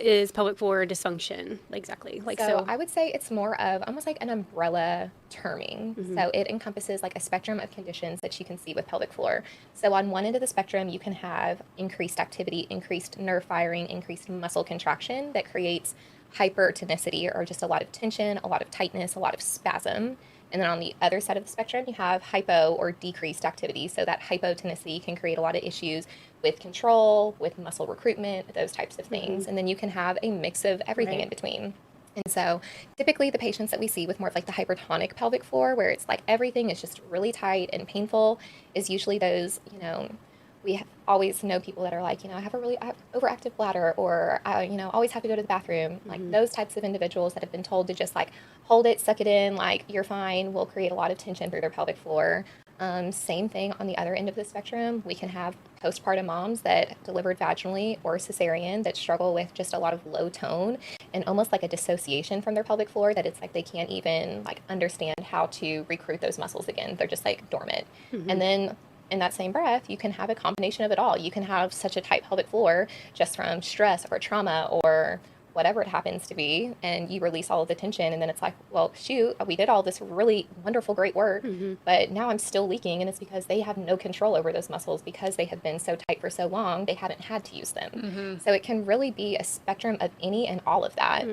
is pelvic floor dysfunction exactly? Like, So I would say it's more of almost like an umbrella terming. So it encompasses like a spectrum of conditions that you can see with pelvic floor. So on one end of the spectrum, you can have increased activity, increased nerve firing, increased muscle contraction that creates hypertonicity, or just a lot of tension, a lot of tightness, a lot of spasm. And then on the other side of the spectrum, you have hypo or decreased activity. So that hypotonicity can create a lot of issues with control, with muscle recruitment, those types of things. And then you can have a mix of everything in between. And so typically the patients that we see with more of like the hypertonic pelvic floor, where it's like everything is just really tight and painful, is usually those, we always know people that are like, I have a really overactive bladder, or I, always have to go to the bathroom. Like those types of individuals that have been told to just like hold it, suck it in, like you're fine, will create a lot of tension through their pelvic floor. Same thing on the other end of the spectrum. We can have postpartum moms that delivered vaginally or cesarean that struggle with just a lot of low tone and almost like a dissociation from their pelvic floor, that it's like they can't even like understand how to recruit those muscles again. They're just like dormant. And then in that same breath, you can have a combination of it all. You can have such a tight pelvic floor just from stress or trauma or whatever it happens to be, and you release all of the tension, and then it's like, well, shoot, we did all this really wonderful, great work, but now I'm still leaking, and it's because they have no control over those muscles because they have been so tight for so long, they haven't had to use them. So it can really be a spectrum of any and all of that.